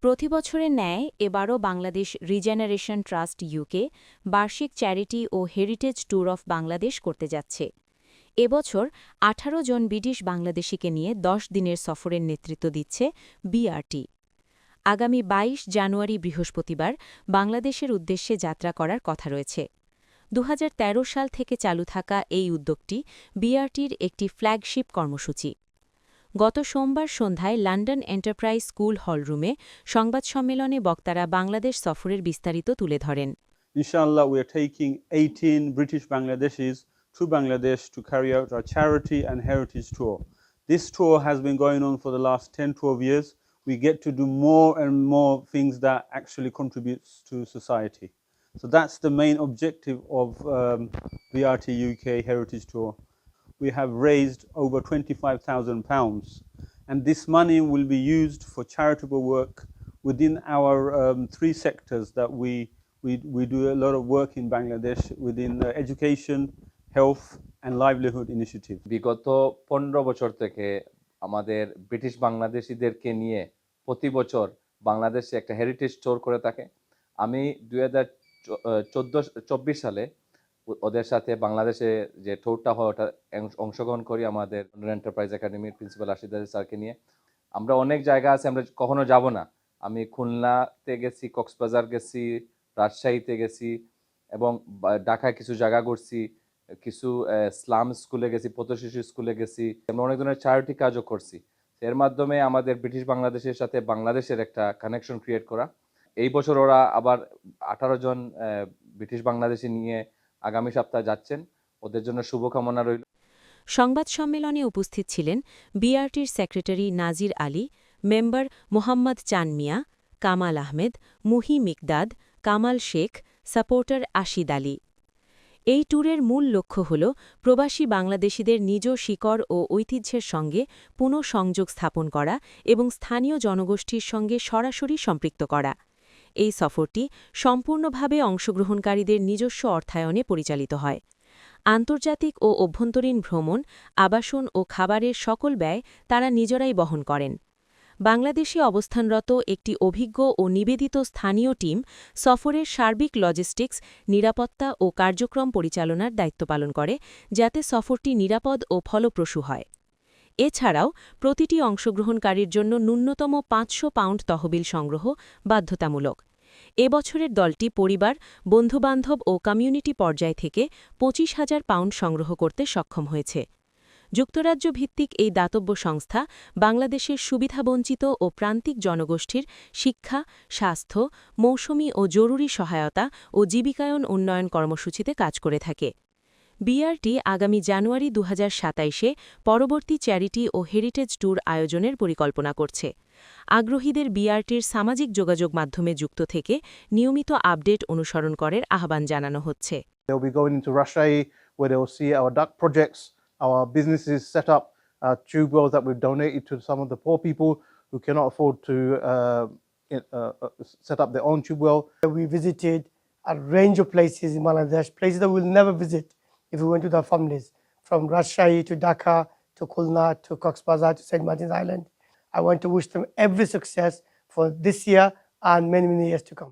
প্রতিবছরের ন্যায় এবারও Bangladesh regeneration trust UK বার্ষিক চ্যারিটি ও হেরিটেজ ট্যুর অফ বাংলাদেশ করতে যাচ্ছে। এবছর ১৮ জন ব্রিটিশ বাংলাদেশিকে নিয়ে ১০ দিনের সফরের নেতৃত্ব দিচ্ছে বিআরটি। আগামী ২২ জানুয়ারি বৃহস্পতিবার বাংলাদেশের উদ্দেশ্যে যাত্রা করার কথা রয়েছে। ২০১৩ সাল থেকে চালু থাকা এই উদ্যোগটি বিআরটির একটি ফ্ল্যাগশিপ কর্মসূচি। গত সোমবার সন্ধ্যায় লন্ডন এন্টারপ্রাইজ স্কুল হলরুমে সংবাদ সম্মেলনে বক্তারা বাংলাদেশ সফরের বিস্তারিত তুলে ধরেন। Inshallah, we are taking 18 British Bangladeshis to Bangladesh to carry out our charity and heritage tour. This tour has been going on for the last 10-12 years. We get to do more and more things that actually contributes to society. So that's the main objective of BRT UK Heritage Tour. We have raised over £25,000, and this money will be used for charitable work within our three sectors that we do a lot of work in Bangladesh within education, health and livelihood initiative. বিগত 15 বছর থেকে আমাদের British বাংলাদেশিদেরকে নিয়ে প্রতি বছর বাংলাদেশে একটা heritage tour করে থাকে। আমি 2024 সালে ওদের সাথে বাংলাদেশে যে ট্যুরটা হয় ওটা অংশগ্রহণ করি আমাদের এন্টারপ্রাইজ একাডেমির প্রিন্সিপাল রাশিদ আলী স্যারকে নিয়ে। আমরা অনেক জায়গা আছে আমরা কখনো যাব না। আমি খুলনাতে গেছি, কক্সবাজার গেছি, রাজশাহীতে গেছি এবং ঢাকায় কিছু জায়গা ঘুরছি, কিছু স্লাম স্কুলে গেছি, পথশিশু স্কুলে গেছি। আমরা অনেক ধরনের চ্যারিটি কাজও করছি। এর মাধ্যমে আমাদের ব্রিটিশ বাংলাদেশের সাথে বাংলাদেশের একটা কানেকশন ক্রিয়েট করা। এই বছর ওরা আবার 18 জন ব্রিটিশ বাংলাদেশি নিয়ে আগামী সপ্তাহে যাচ্ছেন। ওদের জন্য শুভকামনা রইল। সংবাদ সম্মেলনে উপস্থিত ছিলেন বিআরটির সেক্রেটারি নাজির আলী, মেম্বার মোহাম্মদ চান মিয়া, কামাল আহমেদ, মুহি মিকদাদ, কামাল শেখ, সাপোর্টার আশিদ আলী। এই ট্যুরের মূল লক্ষ্য হল প্রবাসী বাংলাদেশিদের নিজ শিকড় ও ঐতিহ্যের সঙ্গে পুনঃসংযোগ স্থাপন করা এবং স্থানীয় জনগোষ্ঠীর সঙ্গে সরাসরি সম্পৃক্ত করা। এই সফরটি সম্পূর্ণভাবে অংশগ্রহণকারীদের নিজস্ব অর্থায়নে পরিচালিত হয়। আন্তর্জাতিক ও অভ্যন্তরীণ ভ্রমণ, আবাসন ও খাবারের সকল ব্যয় তারা নিজেরাই বহন করেন। বাংলাদেশে অবস্থানরত একটি অভিজ্ঞ ও নিবেদিত স্থানীয় টিম সফরের সার্বিক লজিস্টিক্স, নিরাপত্তা ও কার্যক্রম পরিচালনার দায়িত্ব পালন করে, যাতে সফরটি নিরাপদ ও ফলপ্রসূ হয়। এছাড়াও প্রতিটি অংশগ্রহণকারীর জন্য ন্যূনতম ৫০০ পাউন্ড তহবিল সংগ্রহ বাধ্যতামূলক। এবছরের দলটি পরিবার, বন্ধুবান্ধব ও কমিউনিটি পর্যায় থেকে ২৫,০০০ পাউন্ড সংগ্রহ করতে সক্ষম হয়েছে। যুক্তরাজ্য ভিত্তিক এই দাতব্য সংস্থা বাংলাদেশের সুবিধাবঞ্চিত ও প্রান্তিক জনগোষ্ঠীর শিক্ষা, স্বাস্থ্য, মৌসুমি ও জরুরি সহায়তা ও জীবিকায়ন উন্নয়ন কর্মসূচিতে কাজ করে থাকে। বিআরটি আগামী জানুয়ারি ২০২৭-এ পরবর্তী চ্যারিটি ও হেরিটেজ ট্যুর আয়োজনের পরিকল্পনা করছে। আগ্রহীদের বিআরটির সামাজিক যোগাযোগ মাধ্যমে যুক্ত থেকে নিয়মিত আপডেট অনুসরণ করার আহ্বান জানানো হচ্ছে। They'll be going into Rajshahi where they'll see our duck projects, our businesses set up, tube wells that we've donated to some of the poor people who cannot afford to set up their own tube well. We visited a range of places in Bangladesh, places that we'll never visit if we went with our families, from Rajshahi to Dhaka to Khulna to Cox's Bazar to St. Martin's Island. I want to wish them every success for this year and many, many years to come.